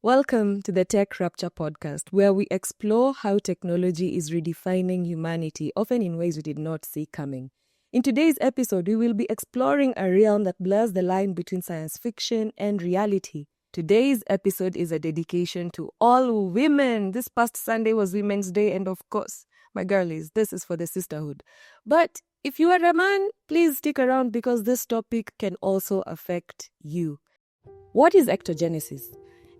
Welcome to the Tech-Rapture podcast, where we explore how technology is redefining humanity, often in ways we did not see coming. In today's episode, we will be exploring a realm that blurs the line between science fiction and reality. Today's episode is a dedication to all women. This past Sunday was Women's Day, and of course, my girlies, this is for the sisterhood. But if you are a man, please stick around because this topic can also affect you. What is ectogenesis?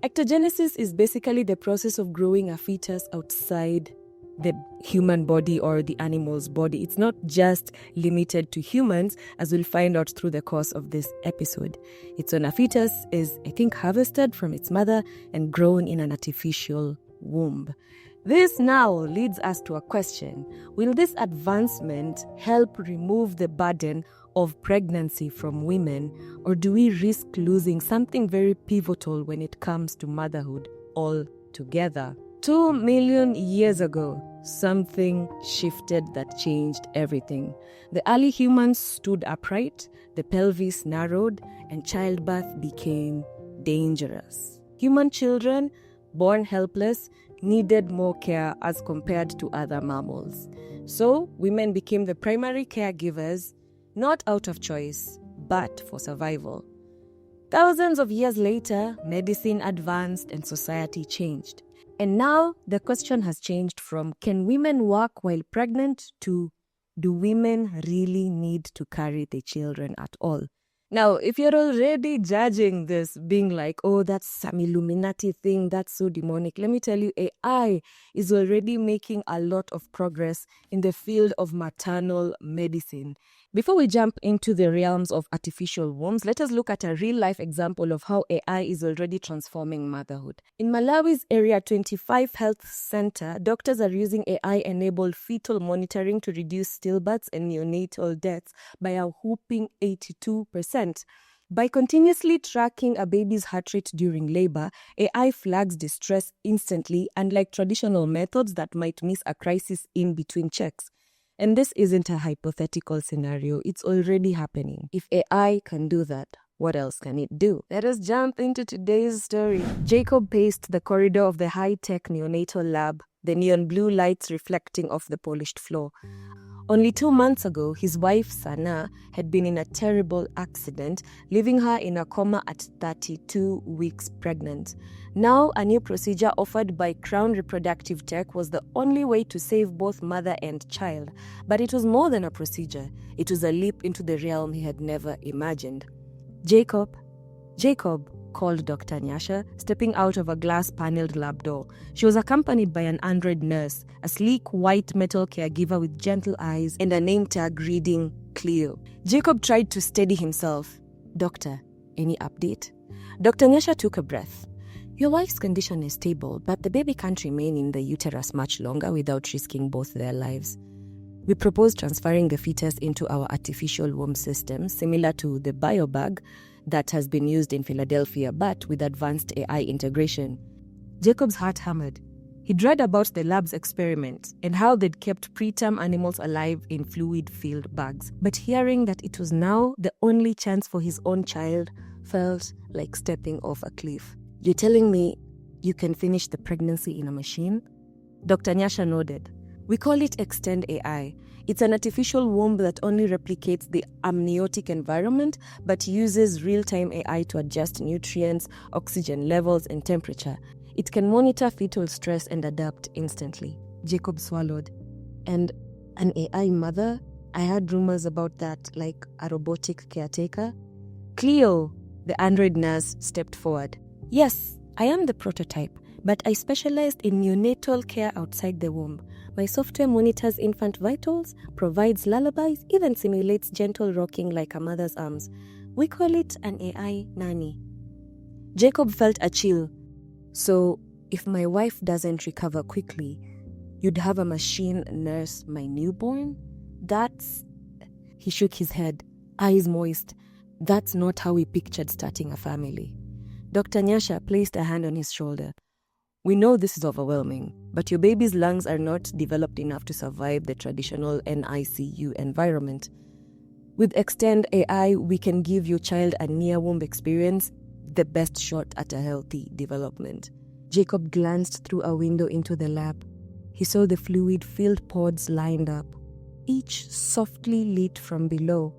Ectogenesis is basically the process of growing a fetus outside the human body or the animal's body. It's not just limited to humans, as we'll find out through the course of this episode. It's when a fetus is, harvested from its mother and grown in an artificial womb. This now leads us to a question. Will this advancement help remove the burden of pregnancy from women, or do we risk losing something very pivotal when it comes to motherhood altogether? 2 million years ago, something shifted that changed everything. The early humans stood upright, the pelvis narrowed, and childbirth became dangerous. Human children, born helpless, needed more care as compared to other mammals. So, women became the primary caregivers, not out of choice, but for survival. Thousands of years later, medicine advanced and society changed. And now the question has changed from can women work while pregnant to do women really need to carry the children at all? Now, if you're already judging this, being like, oh, that's some Illuminati thing, that's so demonic, let me tell you, AI is already making a lot of progress in the field of maternal medicine. Before we jump into the realms of artificial wombs, let us look at a real-life example of how AI is already transforming motherhood. In Malawi's Area 25 Health Center, doctors are using AI-enabled fetal monitoring to reduce stillbirths and neonatal deaths by a whopping 82%. By continuously tracking a baby's heart rate during labor, AI flags distress instantly, unlike traditional methods that might miss a crisis in between checks. And this isn't a hypothetical scenario, it's already happening. If AI can do that, what else can it do? Let us jump into today's story. Jacob paced the corridor of the high-tech neonatal lab, the neon blue lights reflecting off the polished floor. Only 2 months ago, his wife, Sana, had been in a terrible accident, leaving her in a coma at 32 weeks pregnant. Now, a new procedure offered by Crown Reproductive Tech was the only way to save both mother and child. But it was more than a procedure. It was a leap into the realm he had never imagined. Jacob, called Dr. Nyasha, stepping out of a glass-paneled lab door. She was accompanied by an android nurse, a sleek white metal caregiver with gentle eyes and a name tag reading Cleo. Jacob tried to steady himself. Doctor, any update? Dr. Nyasha took a breath. Your wife's condition is stable, but the baby can't remain in the uterus much longer without risking both their lives. We propose transferring the fetus into our artificial womb system, similar to the biobag that has been used in Philadelphia, but with advanced AI integration. Jacob's heart hammered. He'd read about the lab's experiment and how they'd kept preterm animals alive in fluid-filled bags. But hearing that it was now the only chance for his own child felt like stepping off a cliff. You're telling me you can finish the pregnancy in a machine? Dr. Nyasha nodded. We call it Extend AI. It's an artificial womb that only replicates the amniotic environment, but uses real-time AI to adjust nutrients, oxygen levels, and temperature. It can monitor fetal stress and adapt instantly. Jacob swallowed. And an AI mother? I heard rumors about that, like a robotic caretaker. Cleo, the android nurse, stepped forward. Yes, I am the prototype, but I specialized in neonatal care outside the womb. My software monitors infant vitals, provides lullabies, even simulates gentle rocking like a mother's arms. We call it an AI nanny. Jacob felt a chill. So, if my wife doesn't recover quickly, you'd have a machine nurse my newborn? He shook his head, eyes moist. That's not how we pictured starting a family. Dr. Nyasha placed a hand on his shoulder. We know this is overwhelming, but your baby's lungs are not developed enough to survive the traditional NICU environment. With Extend AI, we can give your child a near-womb experience the best shot at a healthy development. Jacob glanced through a window into the lab. He saw the fluid-filled pods lined up, each softly lit from below.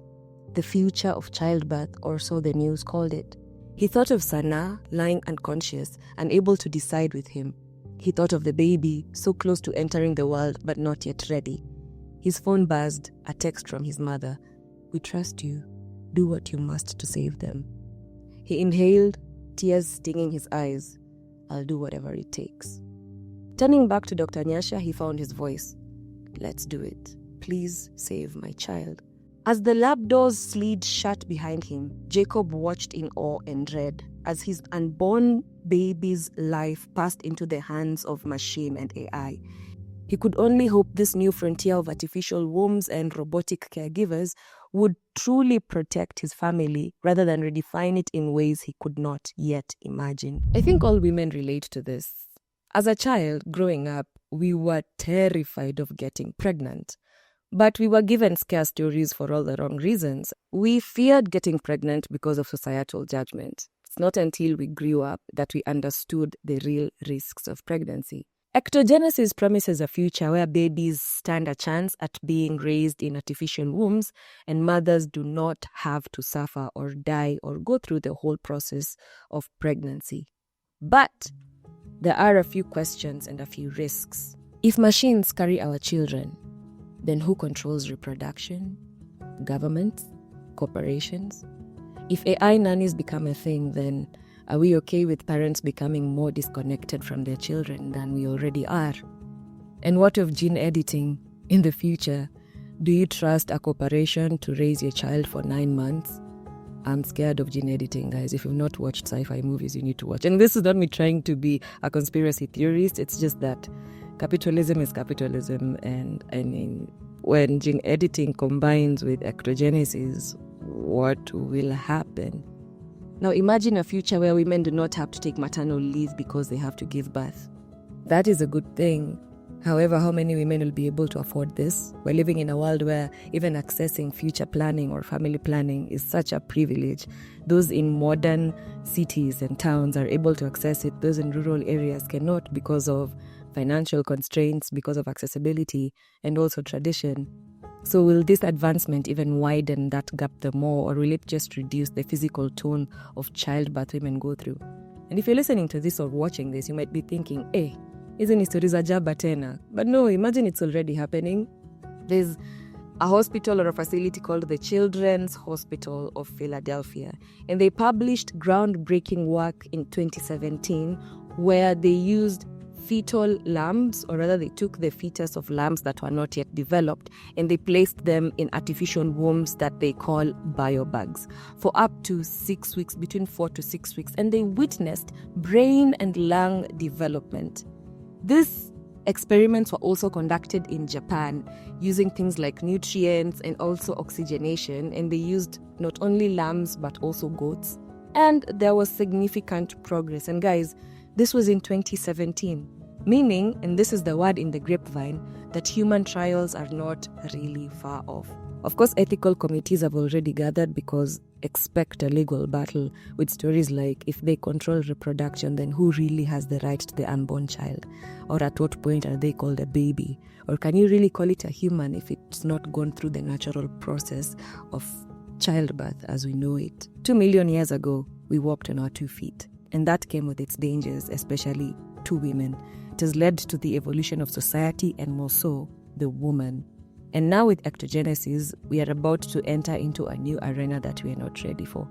The future of childbirth, or so the news called it. He thought of Sana lying unconscious, unable to decide with him. He thought of the baby, so close to entering the world but not yet ready. His phone buzzed, a text from his mother. "We trust you. Do what you must to save them." He inhaled, tears stinging his eyes. "I'll do whatever it takes." Turning back to Dr. Nyasha, he found his voice. "Let's do it. Please save my child." As the lab doors slid shut behind him, Jacob watched in awe and dread as his unborn baby's life passed into the hands of machine and AI. He could only hope this new frontier of artificial wombs and robotic caregivers would truly protect his family rather than redefine it in ways he could not yet imagine. I think all women relate to this. As a child growing up, we were terrified of getting pregnant. But we were given scare stories for all the wrong reasons. We feared getting pregnant because of societal judgment. It's not until we grew up that we understood the real risks of pregnancy. Ectogenesis promises a future where babies stand a chance at being raised in artificial wombs and mothers do not have to suffer or die or go through the whole process of pregnancy. But there are a few questions and a few risks. If machines carry our children, then who controls reproduction? Governments? Corporations? If AI nannies become a thing, then are we okay with parents becoming more disconnected from their children than we already are? And what of gene editing in the future? Do you trust a corporation to raise your child for 9 months? I'm scared of gene editing, guys. If you've not watched sci-fi movies, you need to watch. And this is not me trying to be a conspiracy theorist. It's just that capitalism is capitalism, and I mean, when gene editing combines with ectogenesis, what will happen? Now imagine a future where women do not have to take maternal leave because they have to give birth. That is a good thing. However, how many women will be able to afford this? We're living in a world where even accessing future planning or family planning is such a privilege. Those in modern cities and towns are able to access it. Those in rural areas cannot because of financial constraints, because of accessibility, and also tradition. So will this advancement even widen that gap the more, or will it just reduce the physical tone of childbirth women go through? And if you're listening to this or watching this, you might be thinking, hey, isn't history za jaba tena? But no, imagine it's already happening. There's a hospital or a facility called the Children's Hospital of Philadelphia, and they published groundbreaking work in 2017 where they used fetal lambs, or rather they took the fetus of lambs that were not yet developed and they placed them in artificial wombs that they call biobags for up to 6 weeks, between 4 to 6 weeks, and they witnessed brain and lung development. These experiments were also conducted in Japan using things like nutrients and also oxygenation, and they used not only lambs but also goats, and there was significant progress. And guys, this was in 2017. Meaning, and this is the word in the grapevine, that human trials are not really far off. Of course, ethical committees have already gathered because expect a legal battle with stories like, if they control reproduction, then who really has the right to the unborn child? Or at what point are they called a baby? Or can you really call it a human if it's not gone through the natural process of childbirth as we know it? 2 million years ago, we walked on our 2 feet. And that came with its dangers, especially to women. It has led to the evolution of society and more so, the woman. And now with ectogenesis, we are about to enter into a new arena that we are not ready for.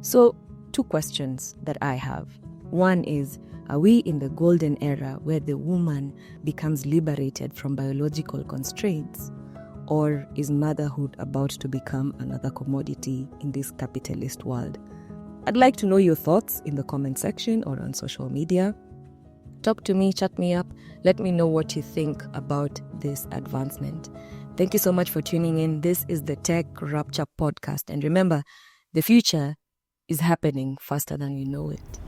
So, 2 questions that I have. One is, are we in the golden era where the woman becomes liberated from biological constraints? Or is motherhood about to become another commodity in this capitalist world? I'd like to know your thoughts in the comment section or on social media. Talk to me, chat me up, let me know what you think about this advancement. Thank you so much for tuning in. This is the Tech-Rapture podcast. And remember, the future is happening faster than we know it.